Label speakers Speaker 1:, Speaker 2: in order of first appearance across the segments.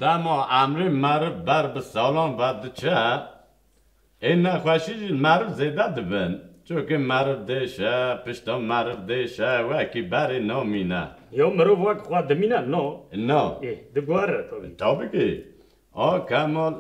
Speaker 1: دما امر معروف بر به سالان و دچه این نخوشی معروف زیده دبن چونکه معروف دیشه پشتا معروف دیشه وکی بری نامینه
Speaker 2: یا مرو وقت خواهد دمینه نو
Speaker 1: نه
Speaker 2: دگواره تابی
Speaker 1: تابی که کمال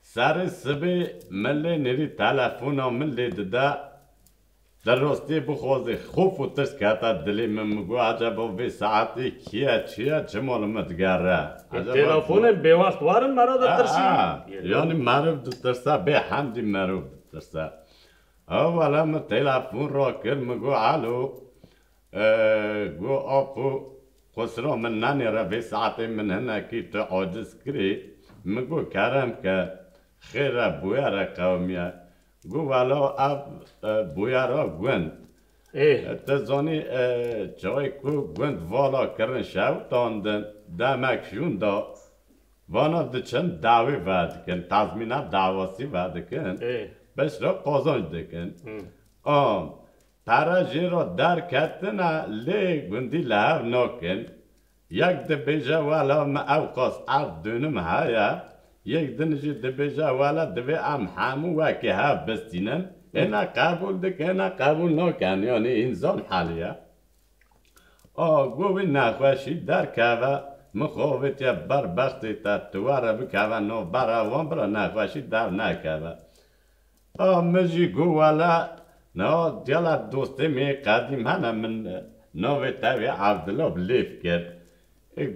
Speaker 1: سر سبی ملی نری تلفون ملی دده در راستی بخوازی خوب و ترس کتا دلی من مگو عجبا به ساعتی کیه چیه چه معلومت گره
Speaker 2: تلفون به وقت وارن مرا در ترسی
Speaker 1: یعنی معروف در ترسه به حمدی معروف در ترسه اولا من تلفون را کر مگو علو گو آپو خسرو من نانی را به ساعتی من هنه کی تو عاجز کری مگو کرم که خیره بویا را قومیه گو والا اب بویا را گوند تزانی چای کو گوند والا کرن شو تاندن دمک شون دا وانا دچن دعوی ود کن تضمینه دعواسی ود کن بس را قازانج دکن پراجی را در کتنه لی گوندی لحو ناکن یک دبیجه والا ما اوقاس عرض دونم هایا یک دنجی دبیجه والا دوی ام همو وکی ها بستینن اینا قبول دکن اینا قبول نکن یعنی انسان حالیه گوی نخوشی در که مخوفت یا بربختی تا تواره بکوه نو براوان برا نخوشی در نکوه مجی گو والا نه دیالا دوستی می قدیم هنه من نوی تاوی عبدالله بلیف کرد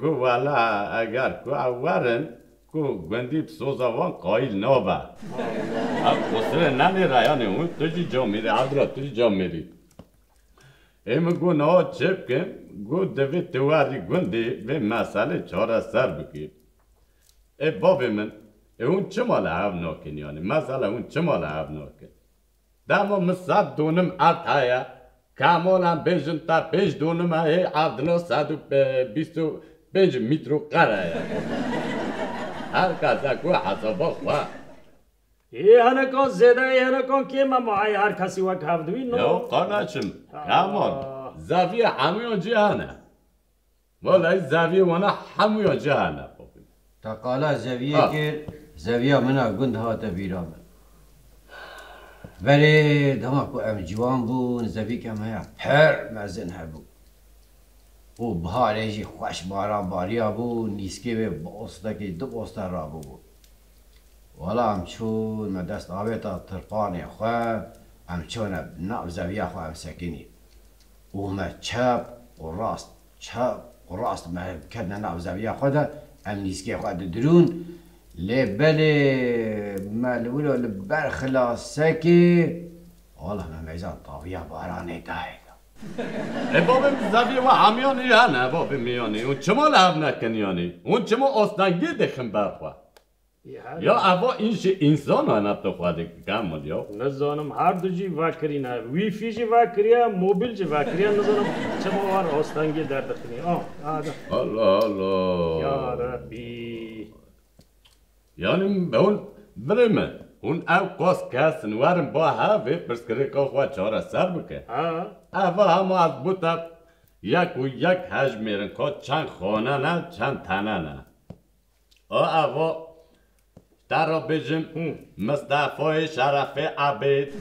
Speaker 1: گو والا اگر کو اورن کو گوندی بسوزاوان قایل نوبه خسره ننی رایانه اون تجی جا میری عبدالله تجی جا میری ایم گو نه چپ کن گو دوی تواری گوندی به مسئله چاره سر بکی بابی من اون چه مال هاو ناکن یعنی مسئله اون چه مال هاو ناکن دما مصد دونم ارتایا کاملا بیجن تا پیش دونم های عبدالله 125 متر قراره هر کسی کو حسابا خواه
Speaker 2: هنه کن زیده هنه کن که من معای هر کسی وقت هفدوی نو
Speaker 1: یا قانچم کامان زاویه همیان جهانه والای زاویه وانا همیان جهانه
Speaker 3: تقالا زاویه که زاویه منا گند هاته بیرامه ولی دما کو ام جوان بون زاویه کم هیا هر مزن هبو و بهاره جی خوش باران باریا بو نیسکه به باسته که دو باسته را بو والا ام چون ما دست آبه تا ترقانه خواه ام چون ناب زاویه خواه ام سکنی و ما چپ و راست چپ و راست ما کدنا ناب زاویه خواه ده ام نیسکه خواه درون لبله ما لولو لبرخلا سکی والله ما میزان طاویه بارانه داید
Speaker 1: بابا زاویه و همیان یعنی بابا میانی اون چما لحب نکن یعنی اون چما آستنگی دخم برخواه یا اوا اینش انسان ها نبتا خواهده کامل یا
Speaker 2: نزانم هر دو جی واکری نه وی فی جی واکریه موبیل جی واکریه نزانم چما وار آستنگی در دخنی
Speaker 1: الله الله
Speaker 2: یا ربی
Speaker 1: یعنی به اون برمه اون او قاس کسن وارم با هاوی پرسکری که خواه چاره سر بکه اوا همه از بوتا یک و یک هج میرن که چند خانه نه چند تنه نه اوا در را بجم مصطفی شرف عبید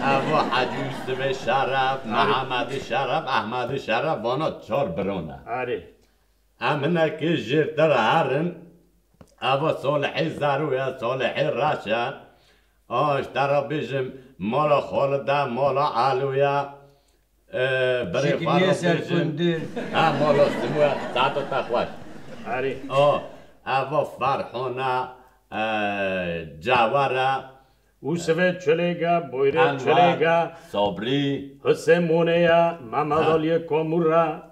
Speaker 1: اوا حج یوسف شرف محمد شرف احمد شرف وانا چار برونه امنه که جیرتر هرن اوا صالحی زرویه صالحی رشه اشترا بجم مالا خالده مالا علویه
Speaker 3: شکریه سرفندر
Speaker 1: مالا سمویه ساعتا تخوش اوا فرحانه جواره
Speaker 2: اوسوه چلیگا بویره چلیگا
Speaker 1: صبری
Speaker 2: حسین مونیا محمد علی کامورا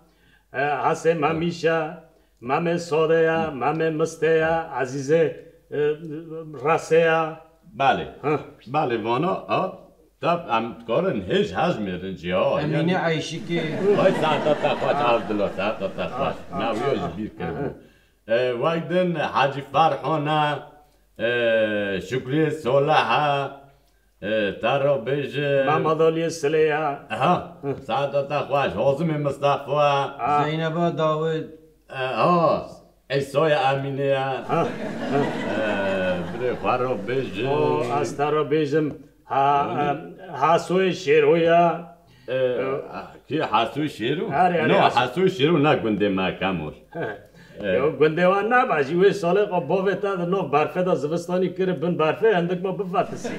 Speaker 2: حسین ممیشه مم ساده مم مسته عزیزه رسه
Speaker 1: بله بله وانا تب ام کارن هیچ هج میرن جیا
Speaker 3: امینه عیشی که
Speaker 1: های ساعتا تخواش عبدالله ساعتا تخواش نویاج بیر کرده وقتن حاجی فرحانه شکری صلحه تارا بیجه
Speaker 2: محمد علی سلیه
Speaker 1: ساعتا تخواش حازم مصطفی
Speaker 3: زینبا داود
Speaker 1: ایسای امینه بره خوارو بیجم
Speaker 2: از ترا بیجم حاسوی شیرویا
Speaker 1: کی حسوی شیرو؟
Speaker 2: آره،
Speaker 1: نه
Speaker 2: حسو.
Speaker 1: حسوی شیرو نه گنده ما کامل
Speaker 2: یو گندوان نباشی وی سال باوتا نو برفه دا زوستانی کرد بن برفه اندک ما بفتسی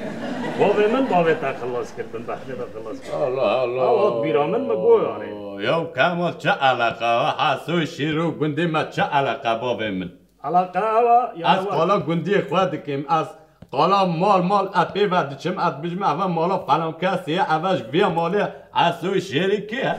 Speaker 2: باوی من باوتا خلاص کرد بن برفه دا خلاص کرد
Speaker 1: الله الله
Speaker 2: آوات بیرامن مگو یاره
Speaker 1: یو کامل چه علاقه حسوی شیرو گنده ما چه علاقه بابه من
Speaker 2: علاقه اوا
Speaker 1: از قالا گندی خود کم از قالا مال اپی و دچم اد بجم اول مالا فلان کسی اولش بیا مالی حسوی شیری که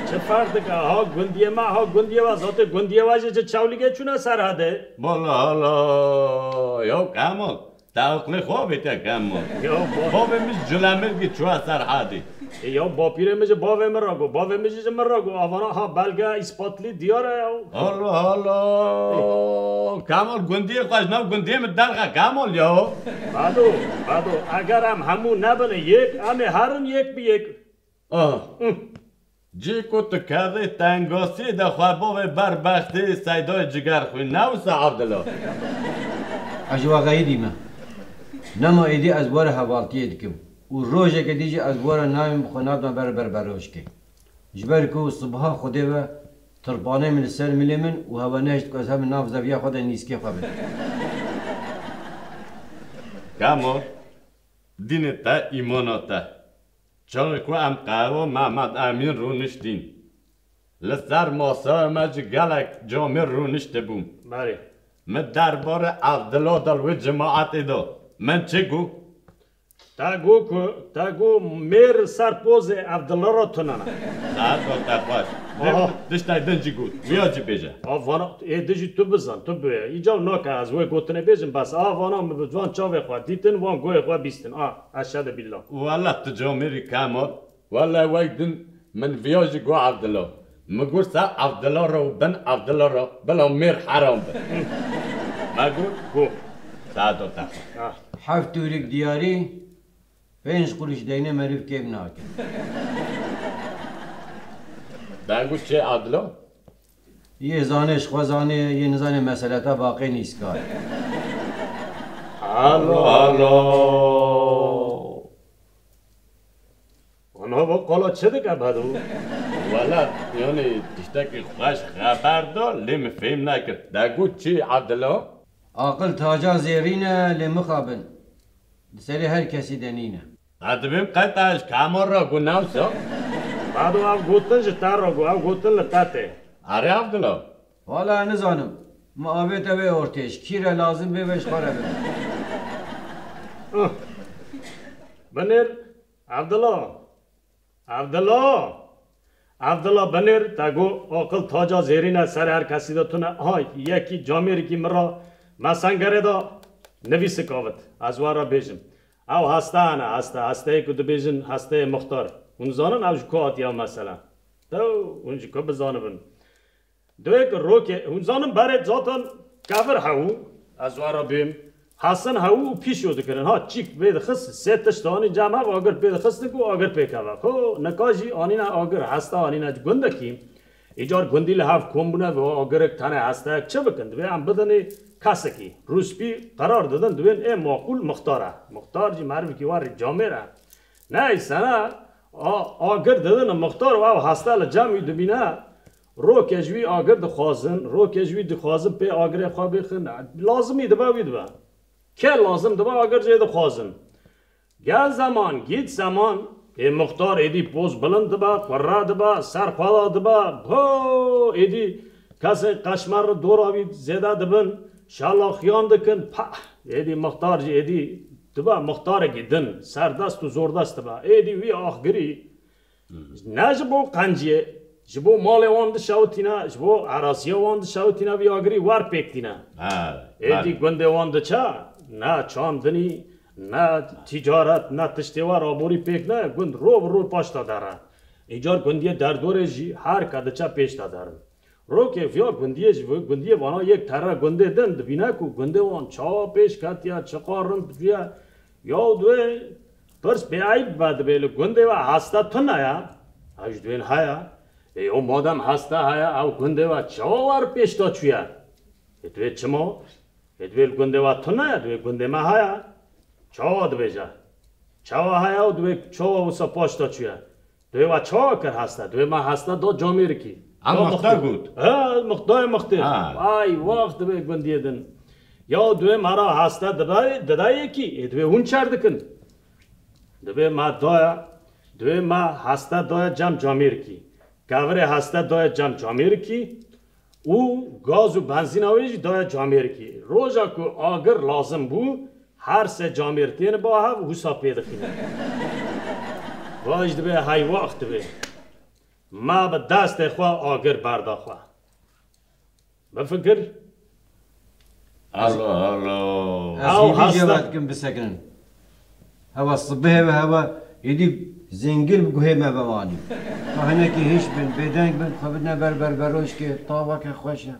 Speaker 2: چه فرد که ها گندیه ما ها گندیه و ذات گندیه واجه چه چاولیگه چونه سرحده
Speaker 1: بالا حالا یو کامل تاقلی خوابی تا کامل
Speaker 2: یا
Speaker 1: بابه میش جلمرگی چوه سرحادی
Speaker 2: یا با پیره میشه باوی من راگو باوی میشه من راگو آوانا ها بلگه اسپاتلی دیاره یا
Speaker 1: الله الله کامل گندی خوش نو گندی من دلقه کامل یو
Speaker 2: بعدو اگر هم همون نبنه یک همه هرم یک بی یک
Speaker 1: جی کو تو کرده تنگاسی ده خواه بابه بربختی سیدای جگر خوی نو سا عبدالله
Speaker 3: اجوا غیدی ما نما ایدی از بار حوالتیه دکم و روزه که دیجی از بار نایم خونات ما بر بروش که جبر کو صبح خوده و تربانه من سر ملی من و هوا نشت که از هم ناف زویه خود نیسکی خواه بده
Speaker 1: کامل دین تا ایمانا تا چون که ام قهوه محمد امین رو نشتین لسر ماسا مج گلک جامع رو نشته بوم
Speaker 2: بله
Speaker 1: من درباره عبدالله دلوی جماعت ایدو من چه گو؟
Speaker 2: تا گو میر سرپوز عبدالله را تنانا
Speaker 1: ساعت و تخواش دشتای دنجی گود ویا جی بیجه
Speaker 2: آوانا ایدجی تو بزن تو بیا ایجا ناکه از وی گوتنه بیجن بس آوانا مبجوان چاوه خواه دیتن وان گوه خواه بیستن اشهد بالله
Speaker 1: والله تجامری کامل والله ویدن من ویا جی گو عبدالله مگور سا عبدالله رو بن عبدالله رو بلا میر حرام بن مگور
Speaker 2: گو
Speaker 1: ساعت و تخواش
Speaker 3: حفت ورک دیاری 5 قروش دینه مریف کیب ناکن
Speaker 1: بگو چه عدلا؟
Speaker 3: یه زانش خوزانه یه نزانه مسئله تا باقی نیست کار
Speaker 1: الله
Speaker 2: آنها با قالا چه دیگه بدو؟
Speaker 1: والا یعنی تشتکی خوش خبر دار لیم فهم نکرد دگو چی عدلا؟
Speaker 3: عاقل تاجا زیرینه لمخابن سری هر کسی دنینه
Speaker 1: عدبیم قطعش کامر را گو نوسا
Speaker 2: بعدو او گوتن جتر را گو او گوتن لطته
Speaker 1: آره عبدالله
Speaker 3: والا نزانم معاویت به ارتش کیره لازم به وش خاره بده
Speaker 2: بنر عبدالله بنر تگو عاقل تاجا زیرینه سر هر کسی دا تونه یکی جامعه که مرا مسنگره دا نویس کاوت از وارا بیجم او هسته که دو بیجن هسته مختار اون زانن اوش که آتیا مثلا تو اونجا که بزانه بن دو یک رو که اون زانن برای ذاتان کفر هاو از وارا بیم حسن هاو پیش شده کرن چیک بید خس سه تشتانی جمع و اگر بید خس نکو اگر پیکاوا خو نکاجی آنینا اگر هسته آنینا گنده کیم ایجار گندی لحاف کم بونه و اگر یک تنه هسته چه بکند و هم بدنی کاسکی روسپی قرار دادن دوین ای معقول مختار جی معرفی کی وار جامعه را نه ایسانا آگر دادن مختار و هسته لجمعی دبینه رو کجوی آگر دخوازن پی آگر خواه بخن لازمی دبا که لازم دبا آگر جای دخوازن گید زمان ای مختار ایدی پوز بلند دبا قرار دبا سر خوالا دبا ایدی کسی قشمر دور آوید زیده دبن شلاخیان دکن ایدی مختار جی ایدی دبا مختار گیدن سردست و زوردست دبا ایدی وی آخگری نه جبو قنجیه جبو مال واند شاوتینا جبو عراسی واند شاوتینا وی آگری وار پیکتینا ایدی گنده واند چا نه چاندنی نه تجارت نه تشتیوار آبوری پیک نه گند رو پاشتا داره ایجار گندیه در دوره جی هر کده چا پیشتا داره رو که ویا گندیه وانا یک تره گنده دن دبینه کو گنده وان چا پیش کتیا چقارن بیا یا دوی پرس بیایب بد بیل گنده و هسته تن آیا هج دوین هایا او مادم هسته هایا او گنده و چاوار پیش تا چویا دوی چما؟ دوی گنده و تو نه دوی گنده ما هیا چاوا دوی جا چاوا هیا و دوی چاوا و سپاشتا چویا دوی و چاوا کر هسته دوی ما هسته دا جامیر کی
Speaker 1: ام مختار بود
Speaker 2: ها مختار مختار
Speaker 1: آه.
Speaker 2: وای وقت دوی گندیه دن یا دوی مرا هسته ددایی کی دوی اون چردکن دوی ما دایا دوی ما هسته دایا جام جامیر کی گاوره هسته دایا جام جامیر کی او گاز و بنزین آویج دایا جامیر کی روزا کو آگر لازم بو هر سه جامیر تین با هم حساب پیدا خینه واج دوی های وقت دوی ما به دست خواه آگر بردا خواه بفکر
Speaker 1: الله الله
Speaker 2: او
Speaker 3: از
Speaker 2: هسته.
Speaker 3: هیچ جواد کن بسکنن هوا صبح و هوا یدی زنگل بگوه ما بمانی تا هنه که هیچ بن بدنگ بن خبرنا بر بروش که طاوه که خوشه